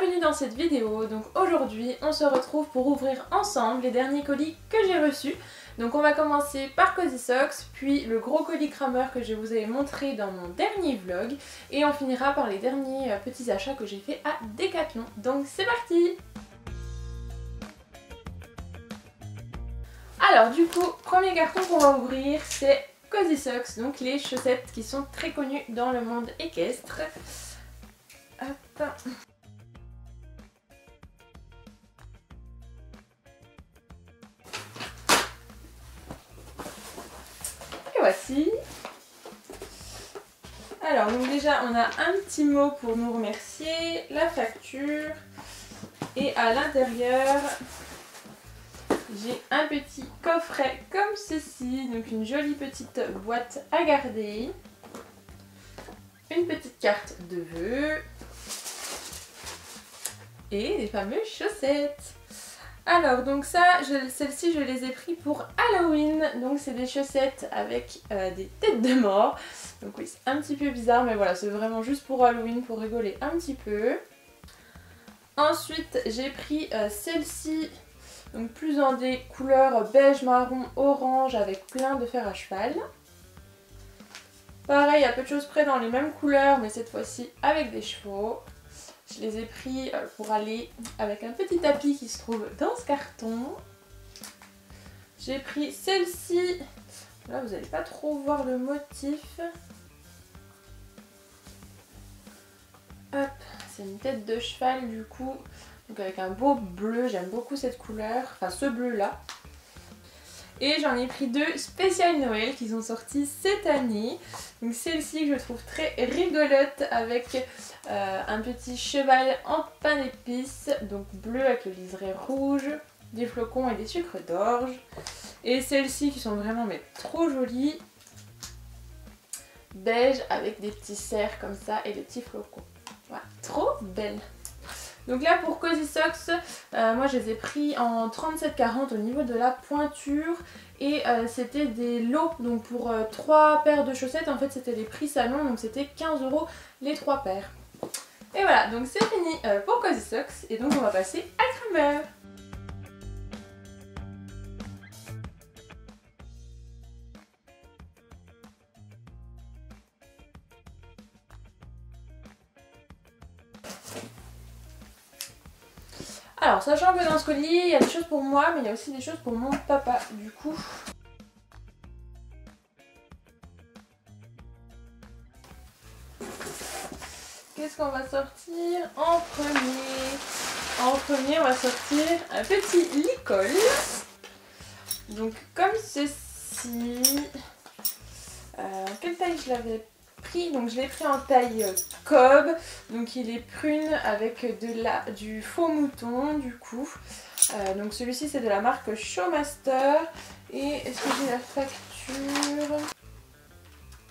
bienvenue dans cette vidéo. Donc aujourd'hui on se retrouve pour ouvrir ensemble les derniers colis que j'ai reçus. Donc on va commencer par Cozy Socks, puis le gros colis Kramer que je vous avais montré dans mon dernier vlog, et on finira par les derniers petits achats que j'ai fait à Decathlon. Donc c'est parti! Alors du coup, premier carton qu'on va ouvrir, c'est Cozy Socks, donc les chaussettes qui sont très connues dans le monde équestre. Hop. Et voici. Alors donc déjà on a un petit mot pour nous remercier, la facture, et à l'intérieur j'ai un petit coffret comme ceci, donc une jolie petite boîte à garder, une petite carte de vœux et les fameuses chaussettes. Alors donc ça, celles-ci je les ai pris pour Halloween, donc c'est des chaussettes avec des têtes de mort. Donc oui, c'est un petit peu bizarre mais voilà, c'est vraiment juste pour Halloween, pour rigoler un petit peu. Ensuite j'ai pris celle-ci, donc plus dans des couleurs beige, marron, orange avec plein de fer à cheval. Pareil, à peu de choses près dans les mêmes couleurs mais cette fois-ci avec des chevaux. Je les ai pris pour aller avec un petit tapis qui se trouve dans ce carton. J'ai pris celle-ci. Là vous n'allez pas trop voir le motif. Hop, c'est une tête de cheval du coup. Donc avec un beau bleu, j'aime beaucoup cette couleur. Enfin ce bleu là. Et j'en ai pris deux spéciales Noël qui sont sorties cette année. Donc celle-ci que je trouve très rigolote avec un petit cheval en pain d'épices, donc bleu avec le liseré rouge, des flocons et des sucres d'orge. Et celles-ci qui sont vraiment mais trop jolies, beige avec des petits cerfs comme ça et des petits flocons. Voilà, trop belle. Donc là pour Cozy Socks, moi je les ai pris en 37,40 au niveau de la pointure et c'était des lots, donc pour 3 paires de chaussettes en fait c'était les prix salon, donc c'était 15 € les 3 paires. Et voilà, donc c'est fini pour Cozy Socks et donc on va passer à Kramer. Alors, sachant que dans ce colis, il y a des choses pour moi, mais il y a aussi des choses pour mon papa, du coup. Qu'est-ce qu'on va sortir en premier? En premier, on va sortir un petit licol. Donc, comme ceci. Quelle taille je l'avais pris? Donc, je l'ai pris en taille Cobb. Donc, il est prune avec du faux mouton, du coup. Donc, celui-ci, c'est de la marque Showmaster. Et est-ce que j'ai la facture?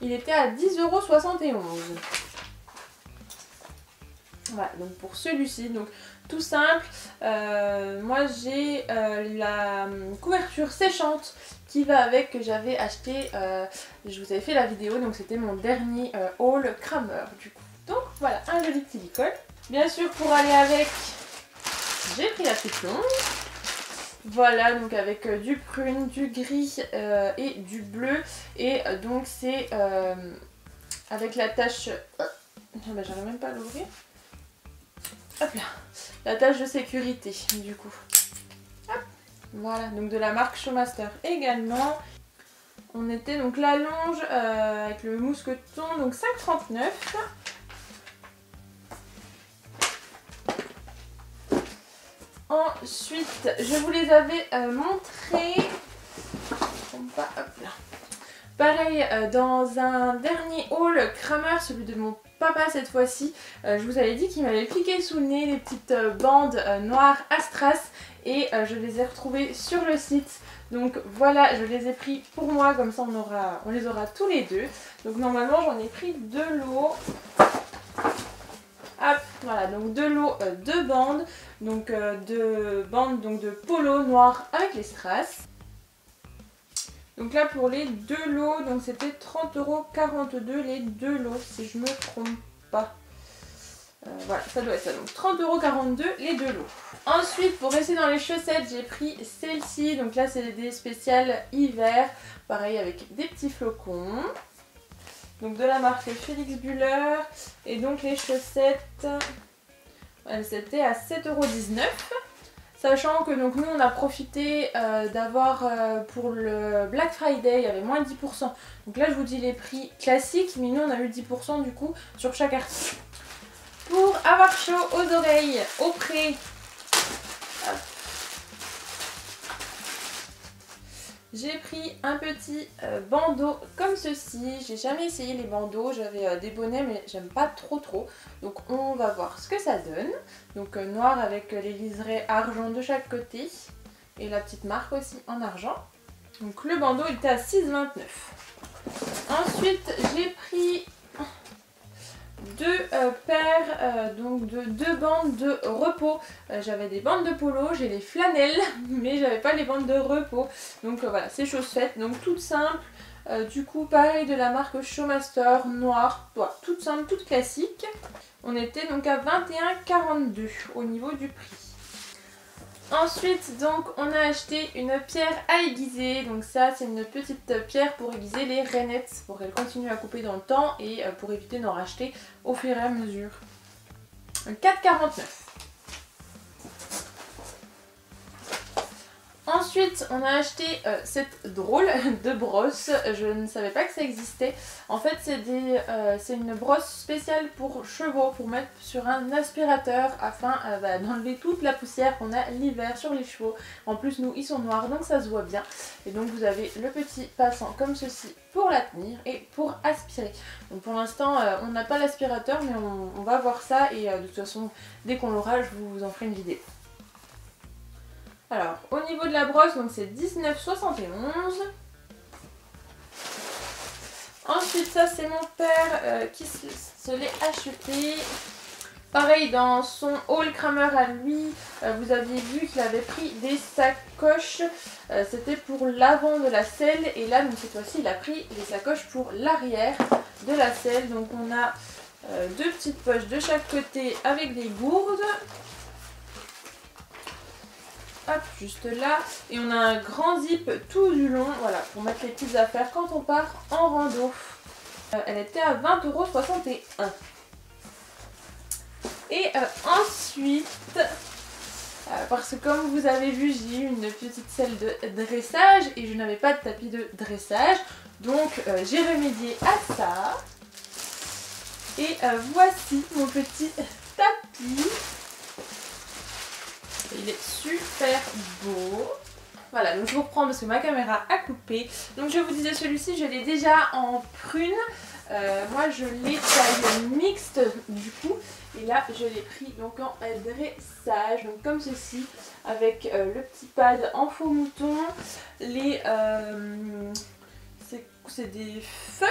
Il était à 10,71 €. Voilà, donc pour celui-ci, donc tout simple, moi j'ai la couverture séchante qui va avec, que j'avais acheté, je vous avais fait la vidéo, donc c'était mon dernier haul Kramer du coup. Donc voilà, un joli petit licol. Bien sûr pour aller avec, j'ai pris la petite longue. Voilà, donc avec du prune, du gris et du bleu. Et donc c'est avec la tache... Oh, ben, j'arrive même pas à l'ouvrir. Hop là, la tache de sécurité du coup. Hop, voilà, donc de la marque Showmaster également. On était donc la longe avec le mousqueton, donc 5,39 €. Ensuite, je vous les avais montrés. Hop là. Pareil, dans un dernier haul Kramer, celui de mon papa cette fois-ci, je vous avais dit qu'il m'avait piqué sous le nez les petites bandes noires Astras et je les ai retrouvées sur le site. Donc voilà, je les ai pris pour moi, comme ça on les aura tous les deux. Donc normalement j'en ai pris 2 lots. Hop, voilà, donc 2 lots, 2 bandes, donc 2 bandes donc de polo noir avec les strass. Donc là pour les 2 lots, donc c'était 30,42 € les 2 lots si je me trompe pas. Voilà, ça doit être ça. Donc 30,42 € les deux lots. Ensuite, pour rester dans les chaussettes, j'ai pris celle-ci. Donc là, c'est des spéciales hiver. Pareil, avec des petits flocons. Donc de la marque Felix Buller. Et donc les chaussettes, elles étaient à 7,19 €. Sachant que donc nous on a profité d'avoir pour le Black Friday, il y avait moins de 10%. Donc là je vous dis les prix classiques, mais nous on a eu 10% du coup sur chaque article. Pour avoir chaud aux oreilles, au pré, j'ai pris un petit bandeau comme ceci. J'ai jamais essayé les bandeaux, j'avais des bonnets mais j'aime pas trop. Donc on va voir ce que ça donne. Donc noir avec les liserés argent de chaque côté. Et la petite marque aussi en argent. Donc le bandeau il était à 6,29 €. Ensuite j'ai pris deux paires donc de deux bandes de repos. J'avais des bandes de polo, j'ai les flanelles, mais j'avais pas les bandes de repos. Donc voilà, c'est chose faite, donc toute simple. Du coup pareil de la marque Showmaster, noire, voilà, toute simple, toute classique. On était donc à 21,42 € au niveau du prix. Ensuite donc on a acheté une pierre à aiguiser, donc ça c'est une petite pierre pour aiguiser les rainettes, pour qu'elles continuent à couper dans le temps et pour éviter d'en racheter au fur et à mesure. 4,49 €. Ensuite on a acheté cette drôle de brosse, je ne savais pas que ça existait. En fait c'est une brosse spéciale pour chevaux, pour mettre sur un aspirateur afin d'enlever toute la poussière qu'on a l'hiver sur les chevaux. En plus nous ils sont noirs donc ça se voit bien. Et donc vous avez le petit passant comme ceci pour la tenir et pour aspirer. Donc pour l'instant on n'a pas l'aspirateur mais on va voir ça et de toute façon dès qu'on l'aura je vous en ferai une vidéo. Alors, au niveau de la brosse, donc c'est 19,71 €. Ensuite, ça c'est mon père qui se l'est acheté. Pareil, dans son haul Kramer à lui, vous aviez vu qu'il avait pris des sacoches. C'était pour l'avant de la selle. Et là, donc cette fois-ci, il a pris les sacoches pour l'arrière de la selle. Donc on a deux petites poches de chaque côté avec des gourdes. Hop, juste là. Et on a un grand zip tout du long, voilà, pour mettre les petites affaires quand on part en rando. Elle était à 20,61 €. Et ensuite, parce que comme vous avez vu, j'ai eu une petite selle de dressage et je n'avais pas de tapis de dressage. Donc j'ai remédié à ça. Et voici mon petit tapis. Il est super beau. Voilà, donc je vous reprends parce que ma caméra a coupé. Donc je vous disais, celui-ci, je l'ai déjà en prune. Moi, je l'ai taille mixte du coup. Et là, je l'ai pris donc en dressage. Donc comme ceci, avec le petit pad en faux mouton. Les... c'est des feuilles.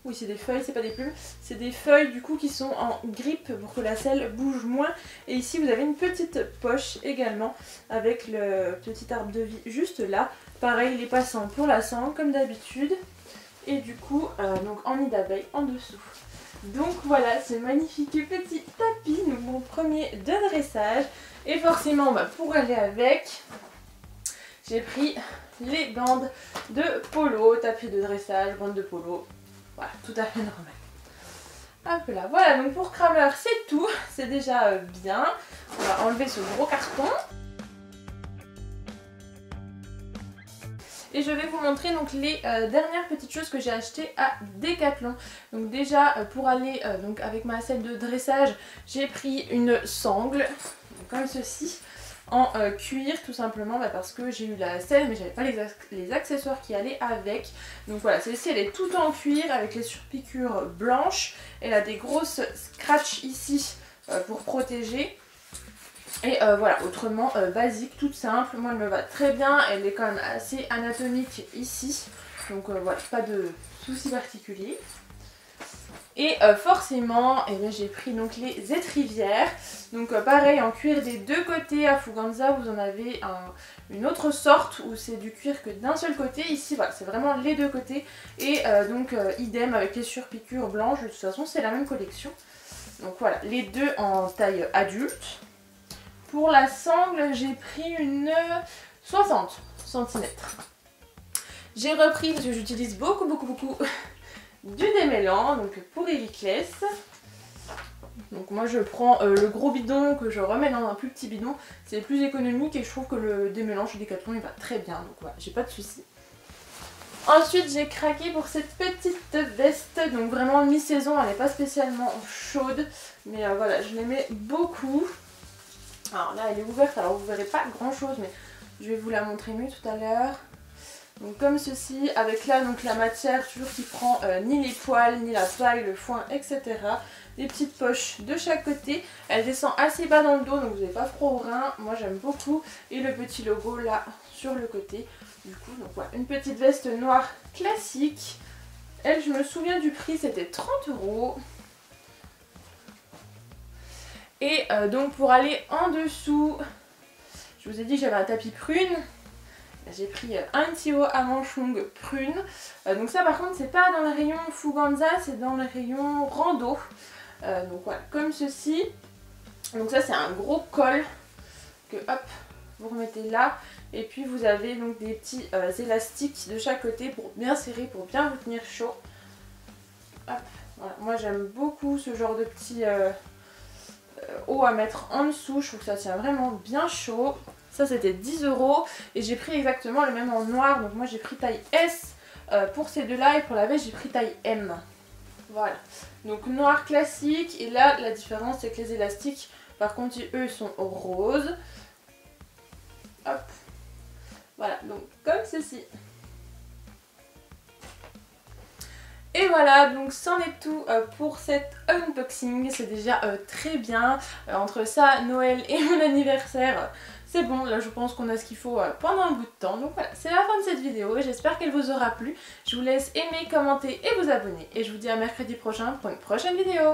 Oui, c'est des feuilles, c'est pas des plumes. C'est des feuilles du coup qui sont en grippe pour que la selle bouge moins. Et ici vous avez une petite poche également avec le petit arbre de vie juste là. Pareil, les passants pour la sangle comme d'habitude. Et du coup, donc en nid d'abeille en dessous. Donc voilà, ce magnifique petit tapis, donc mon premier de dressage. Et forcément, pour aller avec, j'ai pris les bandes de polo, tapis de dressage, bandes de polo. Voilà, tout à fait normal. Hop là, voilà, donc pour Kramer c'est tout, c'est déjà bien. On va enlever ce gros carton. Et je vais vous montrer donc les dernières petites choses que j'ai achetées à Decathlon. Donc déjà pour aller donc avec ma selle de dressage, j'ai pris une sangle, comme ceci. En cuir tout simplement parce que j'ai eu la selle mais j'avais pas les accessoires qui allaient avec. Donc voilà, celle-ci elle est toute en cuir avec les surpiqûres blanches. Elle a des grosses scratchs ici pour protéger. Et voilà, autrement basique, toute simple. Moi elle me va très bien, elle est quand même assez anatomique ici. Donc voilà, pas de soucis particuliers. Et forcément, j'ai pris donc les étrivières. Donc pareil en cuir des deux côtés. À Fuganza vous en avez une autre sorte où c'est du cuir que d'un seul côté. Ici voilà, c'est vraiment les deux côtés. Et donc idem avec les surpiqûres blanches. De toute façon c'est la même collection. Donc voilà, les deux en taille adulte. Pour la sangle, j'ai pris une 60 cm. J'ai repris, parce que j'utilise beaucoup du démêlant, donc pour Hericlès. Donc moi je prends le gros bidon que je remets dans un plus petit bidon. C'est plus économique et je trouve que le démêlant chez Decathlon il va très bien. Donc voilà, j'ai pas de soucis. Ensuite j'ai craqué pour cette petite veste. Donc vraiment mi-saison, elle n'est pas spécialement chaude. Mais voilà, je l'aimais beaucoup. Alors là elle est ouverte, alors vous verrez pas grand chose, mais je vais vous la montrer mieux tout à l'heure. Donc comme ceci, avec là donc la matière toujours qui prend ni les poils, ni la paille, le foin, etc. Des petites poches de chaque côté. Elle descend assez bas dans le dos, donc vous n'avez pas froid au rein. Moi j'aime beaucoup. Et le petit logo là sur le côté. Du coup, donc voilà, une petite veste noire classique. Elle, je me souviens du prix, c'était 30 €. Et donc pour aller en dessous, je vous ai dit que j'avais un tapis prune. J'ai pris un Tio à manches longues prune. Donc ça par contre c'est pas dans le rayon Fuganza, c'est dans le rayon rando. Donc voilà, comme ceci. Donc ça c'est un gros col que hop, vous remettez là. Et puis vous avez donc des petits élastiques de chaque côté pour bien serrer, pour bien vous tenir chaud. Hop, voilà. Moi j'aime beaucoup ce genre de petits haut à mettre en dessous. Je trouve que ça tient vraiment bien chaud. Ça c'était 10 € et j'ai pris exactement le même en noir. Donc moi j'ai pris taille S pour ces deux là et pour la veste j'ai pris taille M. Voilà. Donc noir classique et là la différence c'est que les élastiques par contre eux sont roses. Hop. Voilà, donc comme ceci. Et voilà, donc c'en est tout pour cet unboxing. C'est déjà très bien. Entre ça, Noël et mon anniversaire, c'est bon. Là, je pense qu'on a ce qu'il faut pendant un bout de temps. Donc voilà, c'est la fin de cette vidéo. J'espère qu'elle vous aura plu. Je vous laisse aimer, commenter et vous abonner. Et je vous dis à mercredi prochain pour une prochaine vidéo.